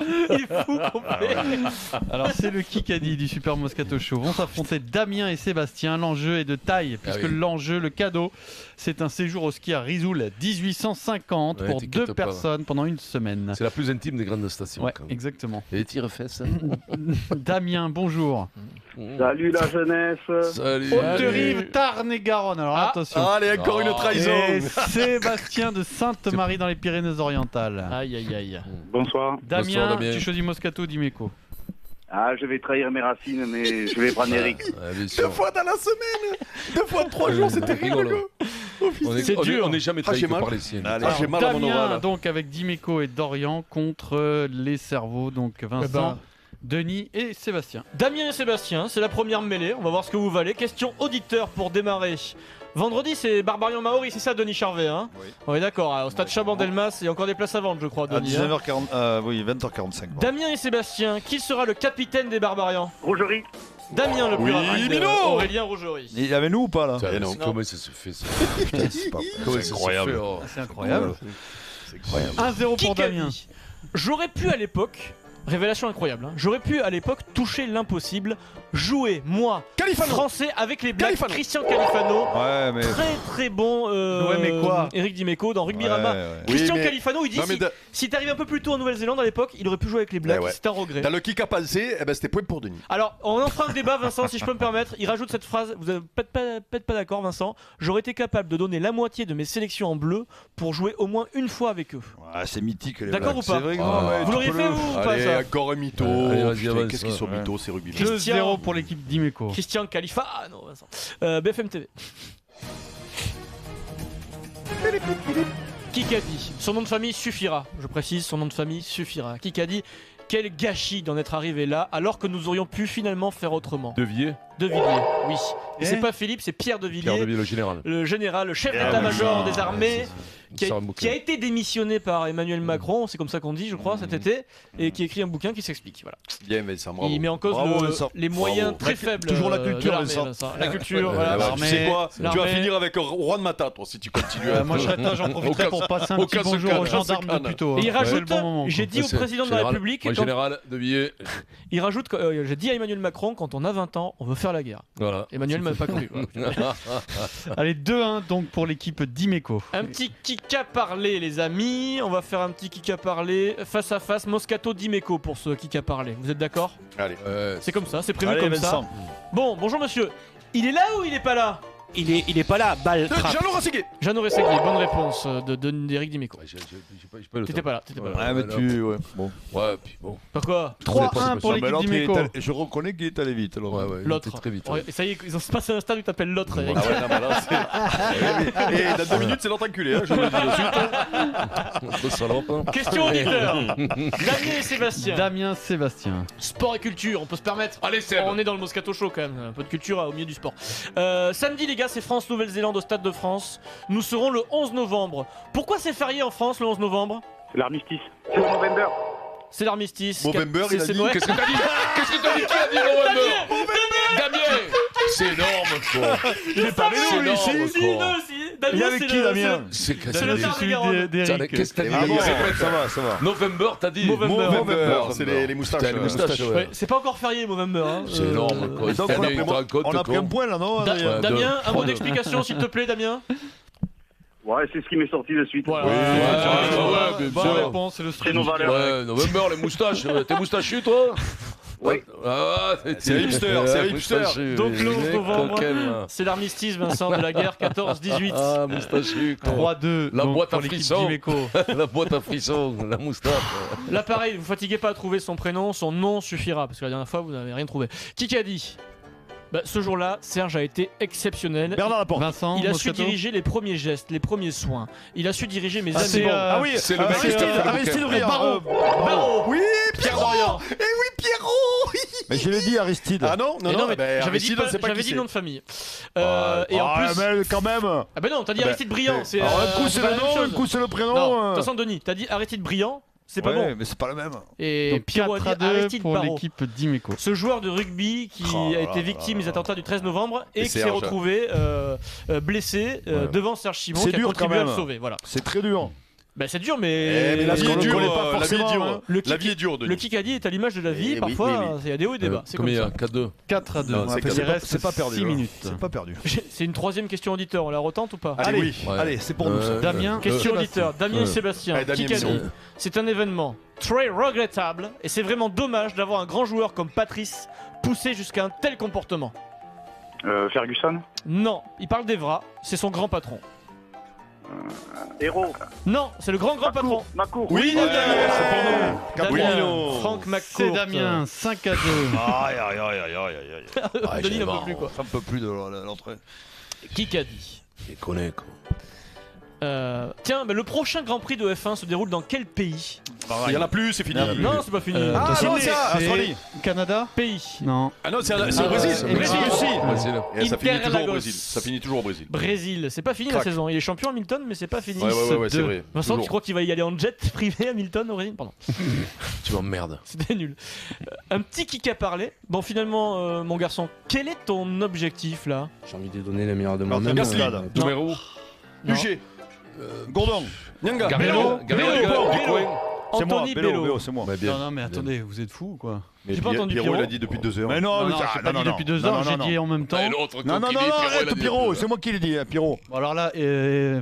Il est fou complet. Alors c'est le Kikadi du Super Moscato Show. Vont s'affronter Damien et Sébastien. L'enjeu est de taille puisque l'enjeu, le cadeau, c'est un séjour au ski à Risoul 1850 pour 2 personnes pendant une semaine. C'est la plus intime des grandes stations. Ouais, exactement. Et les tire-fesses. Damien, bonjour. Salut la jeunesse. Salut. Haute-Rive, Tarn et Garonne. Alors attention. Allez, encore une trahison. Et Sébastien de Sainte-Marie dans les Pyrénées-Orientales. Aïe aïe aïe. Bonsoir. Damien, Damien. tu choisis Moscato ou Dimeco? Ah, je vais trahir mes racines, mais je vais prendre Eric. Deux fois dans la semaine. 2 fois en 3 jours, c'est terrible. C'est dur. On n'est jamais trahi que par les siennes. Allez, Alors, j'ai mal à mon Damien, oral. donc avec Dimeco et Dorian contre les cerveaux, donc Vincent, Denis et Sébastien. Damien et Sébastien, c'est la première mêlée. On va voir ce que vous valez. Question auditeur pour démarrer. Vendredi, c'est Barbarian Maori, c'est ça, Denis Charvet, hein? Oui. On est d'accord, au stade Chaban-Delmas, il y a encore des places à vendre, je crois, À Denis. hein. 19h40, oui, 20h45. bon. Damien et Sébastien, qui sera le capitaine des Barbarians? Rougerie. Damien, le plus Oui, rapide, Mino Aurélien Rougerie. Il y avait nous ou pas là? Putain, non. comment ça se fait ça? Putain, c'est pas Comment c'est incroyable. ça se fait, oh. C'est incroyable. C'est incroyable. 1-0 pour Damien. Kikadi. J'aurais pu à l'époque, révélation incroyable, hein, j'aurais pu à l'époque toucher l'impossible, jouer, moi, Califano. français avec les Blacks, Califano. Christian Califano. Ouais, mais. Très très bon Ouais, mais quoi Eric Dimeco dans Rugby Ouais, Rama. ouais. Christian Oui, mais- Califano, il dit Non, mais si t'arrives un peu plus tôt en Nouvelle-Zélande à l'époque, il aurait pu jouer avec les Blacks, Ouais. c'est un regret. Dans le kick à passer, eh ben, c'était point pour Denis. Alors, on en fera un débat, Vincent, si je peux me permettre. Il rajoute cette phrase, vous n'êtes peut-être pas d'accord, Vincent. J'aurais été capable de donner la moitié de mes sélections en bleu pour jouer au moins une fois avec eux. Ah, c'est mythique. les D'accord Blacks. ou pas C'est vrai que Ah, Vous l'auriez fait, vous, ou pas Allez, ça? encore un mytho. Allez, vas-y, Putain, avance, qu'est-ce qu'ils sont ouais. mythos, ces rugby. Christian. 2-0 pour l'équipe Dimeco. Christian Califano, Vincent. BFM TV. Kikadi, son nom de famille suffira. Je précise, son nom de famille suffira. Kikadi, quel gâchis d'en être arrivé là, alors que nous aurions pu finalement faire autrement. Devier. De Villiers, oui. Et c'est pas Philippe, c'est Pierre de Pierre Villiers, Devier, le général. le général, le chef d'état-major des armées, qui a été démissionné par Emmanuel Macron, c'est comme ça qu'on dit, je crois, cet été, et qui écrit un bouquin qui s'explique. Voilà. Bien, Vincent, bravo. Il met en cause Bravo, Vincent. les moyens Bravo. très faibles. Toujours la de culture, l'armée, Vincent. La culture, Ouais, voilà. ouais, l'armée, tu sais quoi Tu vas l'armée. finir avec un roi de Mata, toi, si tu continues. Moi je serais là, j'en profiterai pour passer un au petit casse-canne, bonjour aux gendarmes de casse-canne. Puteaux. Et il hein. rajoute, C'est le bon moment, quoi. j'ai dit au président de la République, Moi, quand- général Devier. il rajoute, j'ai dit à Emmanuel Macron, quand on a 20 ans, on veut faire la guerre. Voilà. Emmanuel m'a pas cru. Voilà. Allez, 2-1 donc pour l'équipe Dimeco. Un petit kick à parler, les amis. On va faire un petit kick à parler face à face. Moscato Dimeco pour ce kick à parler. Vous êtes d'accord? Allez. C'est comme ça, c'est prévu Allez, comme Vincent. ça. Bon, bonjour monsieur. Il est là ou il est pas là? Il est pas là, balle trappe. Jean Rasségué. Jeannot Ressegui, bonne réponse d'Éric Dimeco. Ouais, j'ai pas le T'étais temps. pas là, t'étais pas là. Ouais, mais tu. Ouais, bon. Ouais, puis bon. Pourquoi? 3-1 pour Non, mais l'équipe l'autre, il est Dimeco. allé- je reconnais qu'il est allé vite. Alors. Ouais, ouais, il L'autre. était très vite. Ouais, et ça y est, ils ont passé un stade où t'appelles l'autre. Eric. Ah ouais, non, mais là, c'est. Et dans 2 minutes, c'est l'autre enculé, hein, je vous le dis de suite. Le salope, hein. Question auditeur. Damien et Sébastien. Damien, Sébastien. Sport et culture, on peut se permettre. Allez, Seb. On est dans le Moscato Show quand même, un peu de culture au milieu du sport. Samedi les gars, c'est France-Nouvelle-Zélande au Stade de France. Nous serons le 11 novembre. Pourquoi c'est férié en France le 11 novembre? C'est l'armistice. C'est le November. C'est l'armistice. Movember, il a C'est dit. Noël. Qu'est-ce que t'as dit? Qu'est-ce que t'as dit? Qui a dit November? Damien. C'est énorme, quoi. Il est pas avec C'est nous, lui, énorme, ici. Si, quoi. non, si. Il est Damien, avec c'est qui, le- Damien? C'est que C'est le ça. Tarn Celui Garonne. d'Eric. Qu'est-ce que t'as dit? Ah bon, Répète. ça va, ça va. November, t'as dit? Movember. Movember, c'est les moustaches. Putain, les moustaches, Ouais, ouais. c'est pas encore férié, Movember. Hein. C'est énorme, quoi. Et donc, Cette on a année, pris- il te rend compte, On a pris un con. point là, non Adrien Ouais. Damien, un mot Deux. d'explication s'il te plaît, Damien. Ouais, c'est ce qui m'est sorti de suite. Voilà. Ouais, bien Bonne sûr. réponse, c'est le C'est stream. nos valeurs. Ouais, November, les moustaches. T'es moustachu, toi? Oui. Ah, C'est hipster, c'est hipster. Donc le 11 novembre, c'est l'armistice, Vincent, de la guerre 14-18. Ah, moustachu, quoi. 3-2 La donc, boîte pour à l'équipe frissons. Dimeco. La boîte à frissons, la moustache. Là, pareil, vous fatiguez pas à trouver son prénom, son nom suffira, parce que la dernière fois, vous n'avez rien trouvé. Qui a dit? Ce jour-là, Serge a été exceptionnel. Bernard Laporte. Vincent, Il a su Moscato. diriger les premiers gestes, les premiers soins. Il a su diriger mes Ah, amis. c'est, Ah oui, c'est le mec qui Aristide, a fait le Aristide bouquin. Briand. Barreau. Barreau. Oui, Pierre Dorian. Eh oui, Pierrot. Mais je l'ai dit, Aristide. Ah non, non, Et non, mais ben, j'avais dit, Aristide, on sait pas j'avais qui dit c'est. le nom de famille. Ah, Et en plus. mais quand même. Ah bah non, t'as dit Aristide Briand. C'est Alors, un coup c'est c'est pas le la même nom, un chose. coup c'est le prénom. Non, de toute façon, Denis, t'as dit Aristide Briand, c'est pas Ouais, bon. mais c'est pas le même. Et Donc Pierrot a dit 4-2 Aristide pour Barrault. l'équipe Dimeco. Ce joueur de rugby qui Oh a là été là victime là des attentats du 13 novembre et Et qui s'est Serge. retrouvé blessé devant Serge Simon C'est qui a dur contribué quand à le même. sauver. Voilà. C'est très dur. Bah c'est dur, mais. La vie est dure, connaît pas la vie est forcément, dure. hein. La vie est dure, Le Denis. Kikadi est à l'image de la vie, oui, parfois oui, il y a des hauts et des bas. C'est comme Combien ça. 4-2. 4-2. Non, c'est Il reste c'est pas perdu. 6 là. minutes. C'est pas perdu. C'est une troisième question auditeur, on la retente ou pas? Allez, oui. Ouais. Allez, c'est pour nous ça. Damien, Question Sébastien. auditeur, Damien et Sébastien. Allez, Damien, Kikadi, merci. c'est un événement très regrettable et c'est vraiment dommage d'avoir un grand joueur comme Patrice poussé jusqu'à un tel comportement. Ferguson. Non, il parle d'Evra, c'est son grand patron. Héros. Non, c'est le grand patron. Macour. Oui, Damien. c'est pour nous. Damien, Capouino. Franck McCourt. C'est Damien, 5-2. Aïe, aïe, aïe, aïe, aïe, aïe. Denis n'en peut plus quoi. Ça me peut plus de l'entrée. Kikadi. Je connais quoi. Tiens, mais le prochain Grand Prix de F1 se déroule dans quel pays? Il y en a plus, c'est fini. Non, c'est pas fini. Ah non, c'est C'est Canada Pays. Non. Ah non, c'est au Brésil. c'est Brésil aussi. Brésil. Et ça finit toujours au Interlagos. Brésil. Ça finit toujours au Brésil. Brésil, c'est pas fini la Crac. saison. Il est champion Hamilton, mais c'est pas fini. Ouais, c'est 6-2. vrai. Vincent, Toujours. tu crois qu'il va y aller en jet privé Hamilton au Brésil? Pardon, Tu m'emmerdes. c'était nul. Un petit kick à parler. Bon, finalement, mon garçon, quel est ton objectif là? J'ai envie de donner le meilleur de moi-même. Gasly. Numéro. Non. UG. Gourdon. Nyanga. Garelo. Bello. C'est moi, Anthony Bello, Bello. c'est moi. Ouais, bien. Non, non, mais attendez, vous êtes fous ou quoi? Mais J'ai pas entendu Pierrot, il Pierrot. a dit depuis 2 heures. Mais non, Non, mais non, ça- j'ai pas non, dit non, depuis non, 2 heures, non, j'ai non, dit en même temps. Et l'autre, Non, non, non, arrête Pierrot, c'est moi qui l'ai dit, Pierrot. Bon, alors là,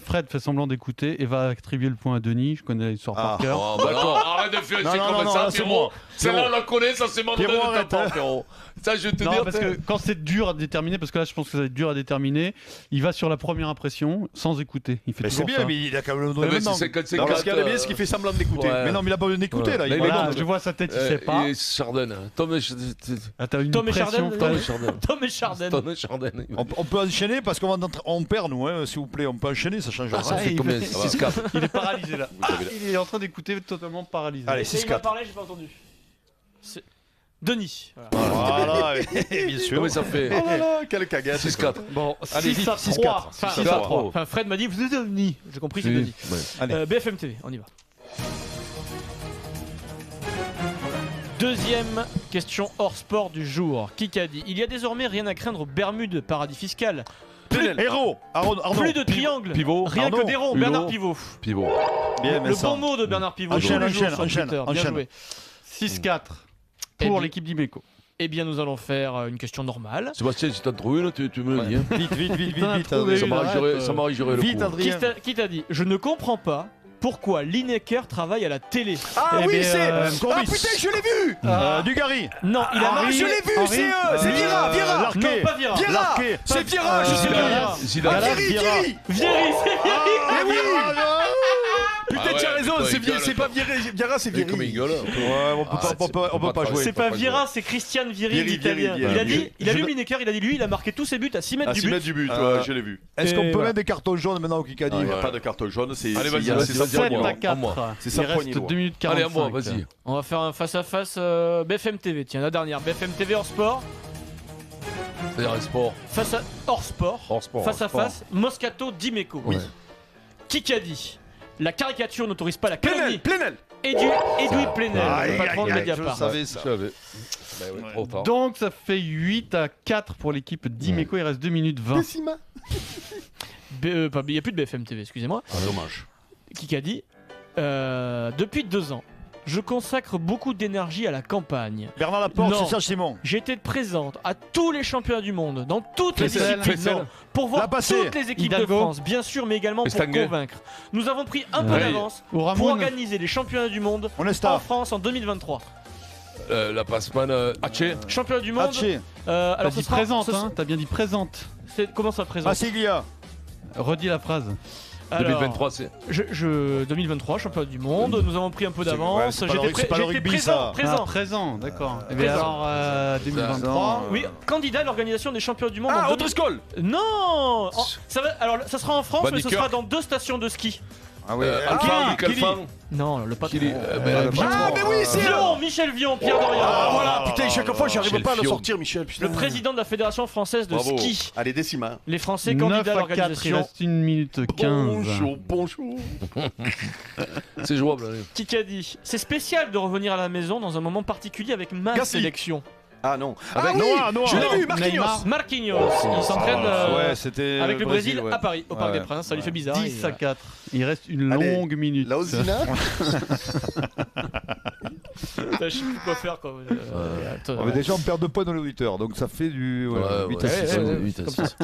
Fred fait semblant d'écouter et va attribuer le point à Denis. Je connais l'histoire Ah. par cœur. Oh, bah non, arrête de faire Non, c'est non, comme non, ça, là, c'est Pierrot. moi. Celle-là, on la connaît, ça c'est mon Pierrot, domaine de arrête, ta hein. part, Pierrot. Ça, je vais te Non, dire. parce que quand c'est dur à déterminer, parce que là, je pense que ça va être dur à déterminer, il va sur la première impression sans écouter. Il fait Mais c'est toujours bien, ça. mais il a quand même le Ouais, donner mais maintenant. c'est 50-50. Non, parce qu'il y a le bien, c'est qu'il fait semblant d'écouter. Ouais. Mais non, mais il a pas besoin d'écouter là. Là, il est Voilà, bon. je vois sa tête, il sait pas. Et Chardin. Tom et Ah, t'as une Tom et pression, Chardin, t'as- Tom et Chardin. Tom et Chardin. Tom et Chardin. On peut enchaîner parce qu'on on perd nous, hein, s'il vous plaît. On peut enchaîner, ça change Ah, ça rien. fait il combien fait- 6-4. Il est paralysé là. Vous avez Il est en train d'écouter totalement paralysé. Allez, Et il m'a 6-4. parlé, j'ai pas entendu. C'est Denis. Voilà. Voilà, bien sûr. Combien ça fait Oh là là, quelle cagade. 6-4. Bon, Allez, 6 à 6-4. 3. Enfin, 6 à 6 à 3. 3. Enfin, Fred m'a dit, vous êtes Denis. J'ai compris, c'est Oui. Denis. Ouais. Allez. BFM TV, on y va. Deuxième question hors sport du jour. Kikadi. Il y a désormais rien à craindre aux Bermudes, paradis fiscal. Héros. Arnaud. Plus de triangle. Pivot. Rien Arnaud. que des ronds. Hulot. Bernard Pivot. Pivot. Bien, Le bon mot de Bernard Pivot. Enchaîne, tous les jours enchaîne, sur enchaîne, Twitter. Bien enchaîne. joué. 6-4 Eh pour bien- l'équipe d'Imeco. Eh bien, nous allons faire une question normale. Sébastien, si t'as trouvé une, tu me le dis. hein. Vite, vite, vite, T'en as vite, trouvé vite. une, arrête, Ça m'arrangerait le Vite, coup. Adrien. Qui t'a dit? Je ne comprends pas pourquoi Lineker travaille à la télé. Ah Eh oui, bien, c'est. Ah Corbis. putain, je l'ai vu. Dugarry. Non, il a Ah, marqué. je l'ai vu, Henri. c'est Vira, Vira. Non, pas Vira. Vira. Larqué. C'est Vira, je sais Vira. pas. Zidane. Galas, Vieri, Vira. Vieri. Vieri, c'est Vieri. Ah oui. Putain, Ah ouais, tu as raison, putain, c'est il gueule, c'est pas Vira, c'est Mais comme il Vieri. gueule. Ouais, on peut pas, on peut pas jouer. C'est pas Vira, c'est Christian Vieri, Vieri, l'italien. Vieri, Il a Vieri. dit, il a Je- lu Lineker, il a dit lui, il a marqué tous ses buts à 6 mètres À du 6 but. mètres du but, Ah. ouais, je l'ai vu. Est-ce Et qu'on peut voilà. mettre des cartons jaunes maintenant au Kikadi? Il n'y a pas de carton jaune, c'est Allez, vas-y, c'est vas-y, ça, vas-y, c'est à 7 moi, à à 4. moi. C'est Il ça, reste poignée, 2 minutes 45. Allez, à moi, vas-y. On va faire un face-à-face BFM TV. Tiens, la dernière. BFM TV hors sport. C'est-à-dire un sport. Face à hors sport. Hors sport. Face à face. Moscato Dimeco. Oui. Kikadi. La caricature n'autorise pas la calomnie. Plenel. Edoui Plenel, Aïe, le patron de aïe, aïe, Mediapart. je savais ça. Je savais. Bah ouais, trop tard. Donc ça fait 8 à 4 pour l'équipe d'Imeco. Il reste 2 minutes 20. Décima. Il n'y a plus de BFM TV, excusez-moi. Ah, dommage. Kikadi. Depuis 2 ans, je consacre beaucoup d'énergie à la campagne. Bernard Laporte, Non. c'est Serge Simon. J'ai été présente à tous les championnats du monde, dans toutes les Flessel, disciplines, Flessel. non, pour voir La passée. toutes les équipes Hidalgo. de France, bien sûr, mais également pour Estanguet. convaincre. Nous avons pris un peu Ouais. d'avance Au pour Ramon. organiser les championnats du monde On est en star. France en 2023. La passman Haché. Championnat du monde. Haché. T'as Alors, dit ce sera- présente, ce- hein. T'as bien dit présente. Comment ça présente Bassiglia. Redis la phrase. Alors, 2023, c'est. 2023, championnat du monde. Nous avons pris un peu ouais, d'avance. c'est pas le- c'est pas le J'étais rugby, présent. ça. Présent. Ah, présent, d'accord. Et Présent. alors 2023. Oui, candidat à l'organisation des championnats du monde. Ah, en O'Driscoll. Non ça, va, alors, ça sera en France, Van mais ce Niekerk. sera dans 2 stations de ski. Ah oui. Alpha, Kili. Alpha. Non, le patron. Kili. Ah, mais oui, c'est Vion, Michel Vion, Pierre Dorian. Voilà, putain, chaque fois, j'arrive Michel pas à le Fion. sortir, Michel. putain. Le président de la Fédération française de Bravo. ski. Allez, décima. Les Français 9 candidats à à 4, il l'organisation. reste 1 minute 15. Bonjour. C'est jouable. Allez. Kikadi. C'est spécial de revenir à la maison dans un moment particulier avec ma Gasly. sélection. Ah non. Ah Avec oui, Noah. je l'ai vu, Neymar. Marquinhos, il s'entraîne Ouais, c'était avec le Brésil ouais. à Paris, au Parc Ouais. des Princes. Ça lui fait bizarre. 10 à 4. Il reste une Allez, longue minute. La Osina. Je sais plus quoi faire. Quoi. On avait déjà en perd 2 points dans l'auditeur, donc ça fait du 8 à 6. 8 à 6.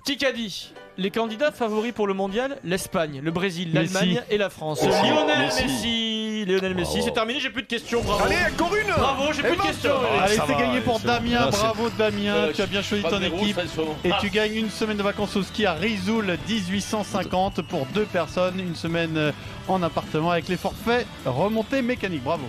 Kikadi, les candidats favoris pour le mondial, l'Espagne, le Brésil, Messi. l'Allemagne et la France. Messi. Lionel Messi, c'est terminé, j'ai plus de questions, bravo. Allez, encore une. Bravo, j'ai plus de questions. Allez, Ça c'est va, gagné pour c'est Damien. bon. Bravo Damien, tu as bien choisi ton équipe. Et Ah, tu gagnes une semaine de vacances au ski à Risoul 1850 pour 2 personnes. Une semaine en appartement avec les forfaits remontée mécanique. Bravo.